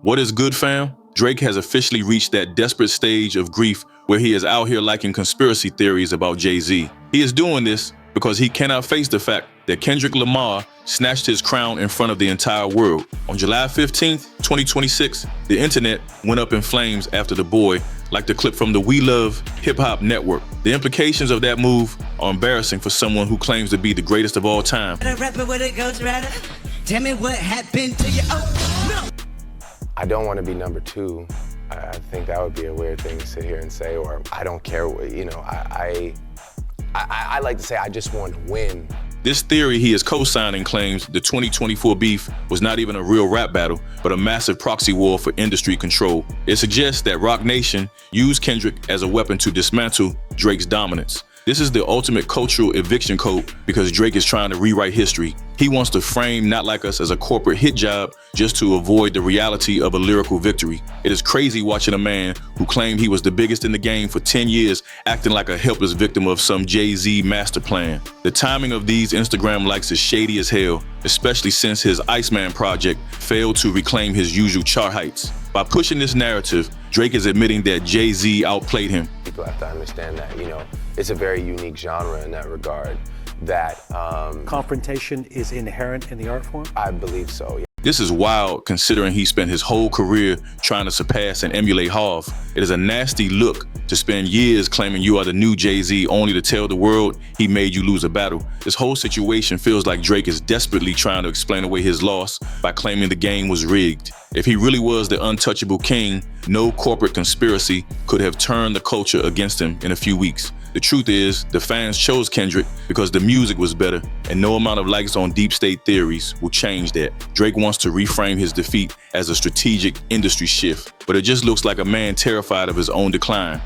What is good, fam? Drake has officially reached that desperate stage of grief where he is out here liking conspiracy theories about Jay-Z. He is doing this because he cannot face the fact that Kendrick Lamar snatched his crown in front of the entire world. On July 15th, 2026, the internet went up in flames after the boy, like the clip from the We Love Hip Hop Network. The implications of that move are embarrassing for someone who claims to be the greatest of all time. Tell me what happened to you. Oh, no. I don't want to be number two. I think that would be a weird thing to sit here and say, or I don't care what, you know, I like to say I just want to win. This theory he is co-signing claims the 2024 beef was not even a real rap battle, but a massive proxy war for industry control. It suggests that Roc Nation used Kendrick as a weapon to dismantle Drake's dominance. This is the ultimate cultural eviction code because Drake is trying to rewrite history. He wants to frame Not Like Us as a corporate hit job just to avoid the reality of a lyrical victory. It is crazy watching a man who claimed he was the biggest in the game for 10 years acting like a helpless victim of some Jay-Z master plan. The timing of these Instagram likes is shady as hell, especially since his ICEMAN project failed to reclaim his usual chart heights. By pushing this narrative, Drake is admitting that Jay-Z outplayed him. People have to understand that, you know, it's a very unique genre in that regard, that confrontation is inherent in the art form? I believe so, yeah. This is wild considering he spent his whole career trying to surpass and emulate Harv. It is a nasty look to spend years claiming you are the new Jay-Z only to tell the world he made you lose a battle. This whole situation feels like Drake is desperately trying to explain away his loss by claiming the game was rigged. If he really was the untouchable king, no corporate conspiracy could have turned the culture against him in a few weeks. The truth is, the fans chose Kendrick because the music was better, and no amount of likes on deep state theories will change that. Drake wants to reframe his defeat as a strategic industry shift, but it just looks like a man terrified of his own decline.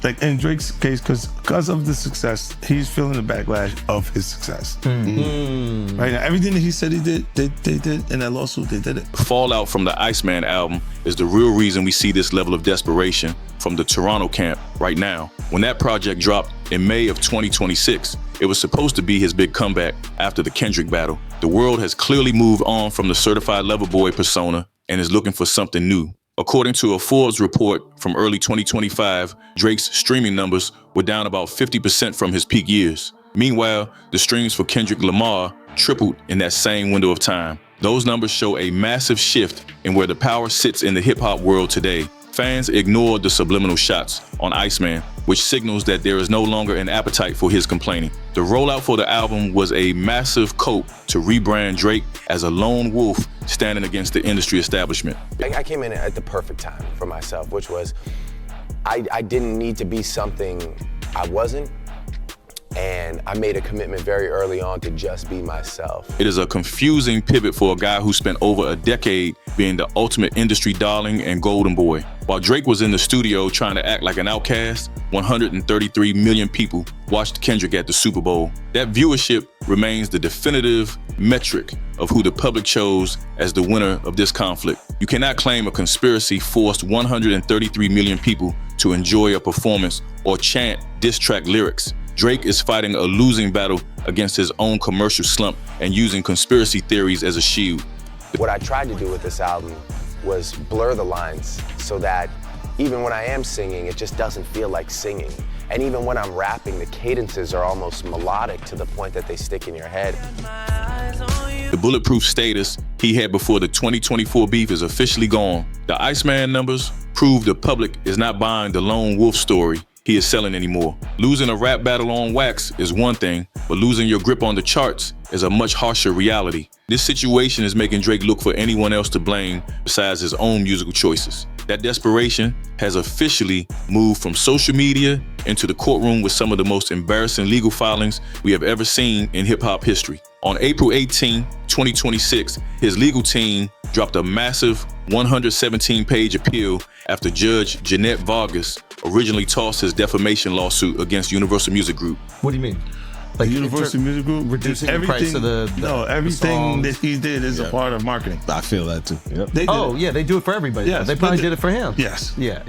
Like in Drake's case, because of the success, he's feeling the backlash of his success. Right now, everything that he said he did, they did. In that lawsuit, they did it. Fallout from the ICEMAN album is the real reason we see this level of desperation from the Toronto camp right now. When that project dropped in May of 2026, it was supposed to be his big comeback after the Kendrick battle. The world has clearly moved on from the certified lover boy persona and is looking for something new. According to a Forbes report from early 2025, Drake's streaming numbers were down about 50% from his peak years. Meanwhile, the streams for Kendrick Lamar tripled in that same window of time. Those numbers show a massive shift in where the power sits in the hip-hop world today. Fans ignored the subliminal shots on ICEMAN, which signals that there is no longer an appetite for his complaining. The rollout for the album was a massive coat to rebrand Drake as a lone wolf standing against the industry establishment. I came in at the perfect time for myself, which was I didn't need to be something I wasn't. And I made a commitment very early on to just be myself. It is a confusing pivot for a guy who spent over a decade being the ultimate industry darling and golden boy. While Drake was in the studio trying to act like an outcast, 133 million people watched Kendrick at the Super Bowl. That viewership remains the definitive metric of who the public chose as the winner of this conflict. You cannot claim a conspiracy forced 133 million people to enjoy a performance or chant diss track lyrics. Drake is fighting a losing battle against his own commercial slump and using conspiracy theories as a shield. What I tried to do with this album was blur the lines so that even when I am singing, it just doesn't feel like singing. And even when I'm rapping, the cadences are almost melodic to the point that they stick in your head. The bulletproof status he had before the 2024 beef is officially gone. The ICEMAN numbers prove the public is not buying the lone wolf story he is selling anymore. Losing a rap battle on wax is one thing, but losing your grip on the charts is a much harsher reality. This situation is making Drake look for anyone else to blame besides his own musical choices. That desperation has officially moved from social media into the courtroom with some of the most embarrassing legal filings we have ever seen in hip-hop history. On April 18, 2026, his legal team dropped a massive 117-page appeal after Judge Jeanette Vargas originally tossed his defamation lawsuit against Universal Music Group. What do you mean? Like Universal Music Group reducing the price of the everything that he did is a part of marketing. I feel that too. Yep. They do it for everybody. Yes, they probably did it for him. Yes. Yeah.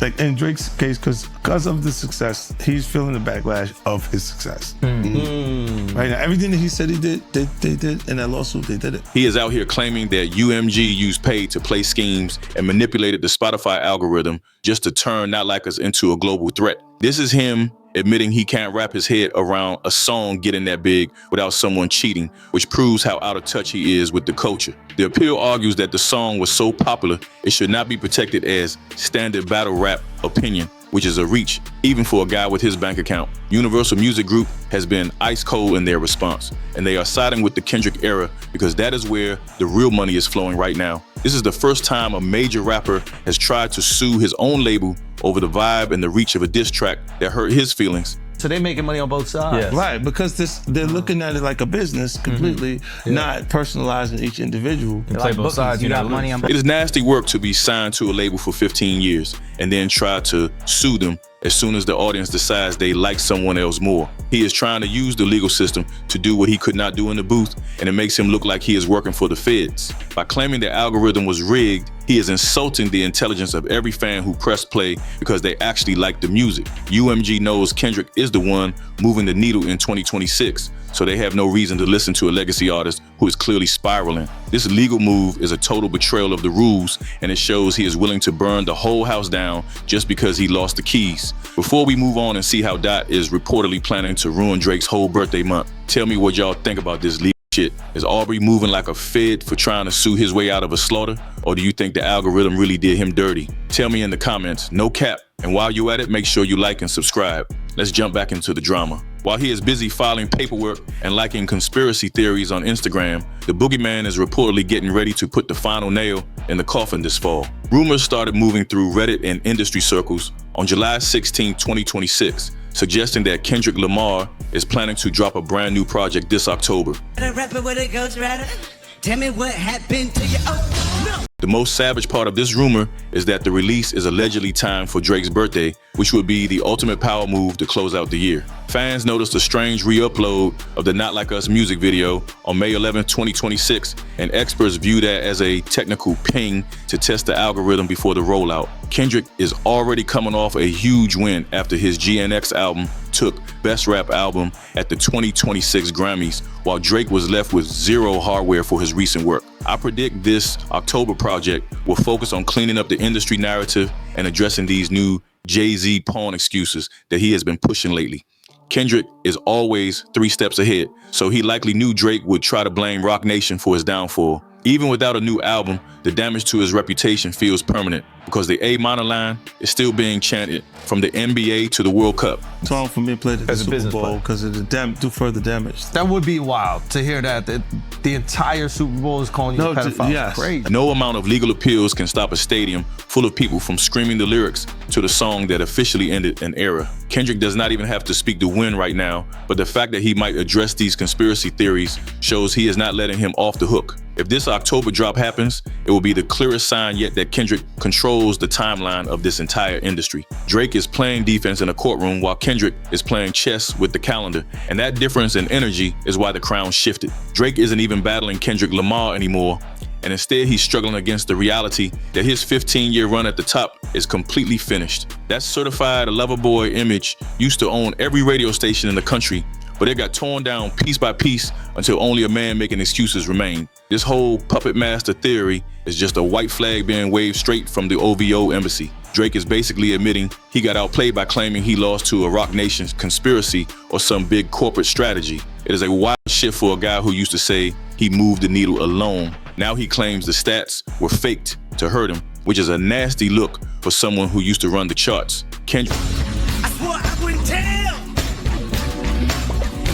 Like in Drake's case, because of the success, he's feeling the backlash of his success. Right now, everything that he said he did, they did. In that lawsuit, they did it. He is out here claiming that UMG used paid to play schemes and manipulated the Spotify algorithm just to turn Not Like Us into a global threat. This is him admitting he can't wrap his head around a song getting that big without someone cheating, which proves how out of touch he is with the culture. The appeal argues that the song was so popular, it should not be protected as standard battle rap opinion, which is a reach, even for a guy with his bank account. Universal Music Group has been ice cold in their response, and they are siding with the Kendrick era because that is where the real money is flowing right now. This is the first time a major rapper has tried to sue his own label over the vibe and the reach of a diss track that hurt his feelings. So they making money on both sides. Yes. Right, because they're looking at it like a business completely, not personalizing each individual. You play both sides, you got money on both. It is nasty work to be signed to a label for 15 years and then try to sue them as soon as the audience decides they like someone else more. He is trying to use the legal system to do what he could not do in the booth, and it makes him look like he is working for the feds. By claiming the algorithm was rigged, he is insulting the intelligence of every fan who pressed play because they actually like the music. UMG knows Kendrick is the one moving the needle in 2026, so they have no reason to listen to a legacy artist who is clearly spiraling. This legal move is a total betrayal of the rules, and it shows he is willing to burn the whole house down just because he lost the keys. Before we move on and see how Dot is reportedly planning to ruin Drake's whole birthday month, tell me what y'all think about this legal shit. Is Aubrey moving like a fed for trying to sue his way out of a slaughter? Or do you think the algorithm really did him dirty? Tell me in the comments, no cap. And while you're at it, make sure you like and subscribe. Let's jump back into the drama. While he is busy filing paperwork and liking conspiracy theories on Instagram, the boogeyman is reportedly getting ready to put the final nail in the coffin this fall. Rumors started moving through Reddit and industry circles on July 16, 2026, suggesting that Kendrick Lamar is planning to drop a brand new project this October. Tell me what happened to you. Oh, no. The most savage part of this rumor is that the release is allegedly timed for Drake's birthday, which would be the ultimate power move to close out the year. Fans noticed a strange re-upload of the Not Like Us music video on May 11, 2026, and experts view that as a technical ping to test the algorithm before the rollout. Kendrick is already coming off a huge win after his GNX album took Best Rap Album at the 2026 Grammys, while Drake was left with zero hardware for his recent work. I predict this October project will focus on cleaning up the industry narrative and addressing these new Jay-Z pawn excuses that he has been pushing lately. Kendrick is always 3 steps ahead, so he likely knew Drake would try to blame Roc Nation for his downfall. Even without a new album, the damage to his reputation feels permanent because the A minor line is still being chanted from the NBA to the World Cup. Song for me played at the Super Bowl because of the do further damage. That would be wild to hear that the entire Super Bowl is calling you a pedophile. Yes. Crazy. No amount of legal appeals can stop a stadium full of people from screaming the lyrics to the song that officially ended an era. Kendrick does not even have to speak to win right now, but the fact that he might address these conspiracy theories shows he is not letting him off the hook. If this October drop happens, it will be the clearest sign yet that Kendrick controls the timeline of this entire industry. Drake is playing defense in a courtroom while Kendrick is playing chess with the calendar, and that difference in energy is why the crown shifted. Drake isn't even battling Kendrick Lamar anymore, and instead he's struggling against the reality that his 15-year run at the top is completely finished. That certified lover boy image used to own every radio station in the country, but it got torn down piece by piece until only a man making excuses remained. This whole puppet master theory is just a white flag being waved straight from the OVO embassy. Drake is basically admitting he got outplayed by claiming he lost to a Roc Nation conspiracy or some big corporate strategy. It is a wild shift for a guy who used to say he moved the needle alone. Now he claims the stats were faked to hurt him, which is a nasty look for someone who used to run the charts. Kendrick. I swore I wouldn't tell.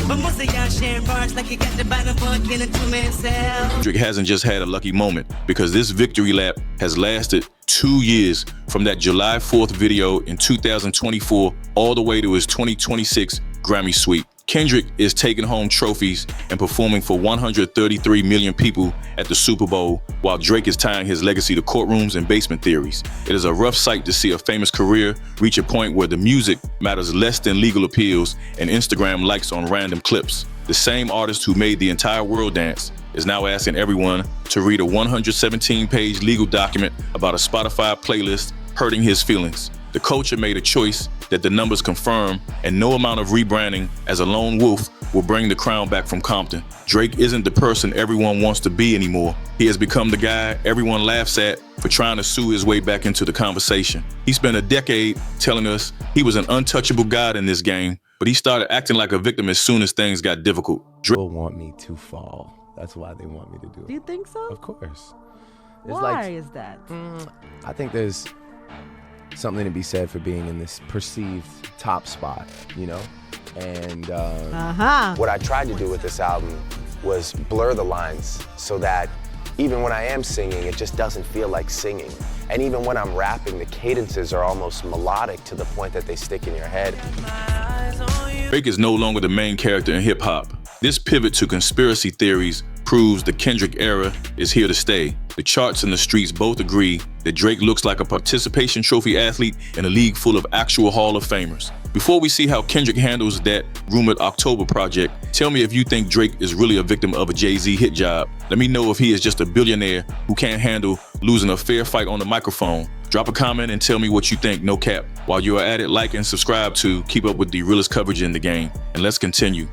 But most of y'all sharing bars like you got the bottom book in a 2-man cell. Kendrick hasn't just had a lucky moment because this victory lap has lasted 2 years from that July 4th video in 2024 all the way to his 2026 Grammy sweep. Kendrick is taking home trophies and performing for 133 million people at the Super Bowl, while Drake is tying his legacy to courtrooms and basement theories. It is a rough sight to see a famous career reach a point where the music matters less than legal appeals and Instagram likes on random clips. The same artist who made the entire world dance is now asking everyone to read a 117-page legal document about a Spotify playlist hurting his feelings. The culture made a choice that the numbers confirm, and no amount of rebranding as a lone wolf will bring the crown back from Compton. Drake isn't the person everyone wants to be anymore. He has become the guy everyone laughs at for trying to sue his way back into the conversation. He spent a decade telling us he was an untouchable god in this game, but he started acting like a victim as soon as things got difficult. Drake People want me to fall. That's why they want me to do it. Do you think so? Of course. Why is that? I think there's something to be said for being in this perceived top spot, you know? And what I tried to do with this album was blur the lines so that even when I am singing, it just doesn't feel like singing. And even when I'm rapping, the cadences are almost melodic to the point that they stick in your head. Drake is no longer the main character in hip-hop. This pivot to conspiracy theories proves the Kendrick era is here to stay. The charts and the streets both agree that Drake looks like a participation trophy athlete in a league full of actual Hall of Famers. Before we see how Kendrick handles that rumored October project, tell me if you think Drake is really a victim of a Jay-Z hit job. Let me know if he is just a billionaire who can't handle losing a fair fight on the microphone. Drop a comment and tell me what you think, no cap. While you are at it, like and subscribe to keep up with the realest coverage in the game. And let's continue.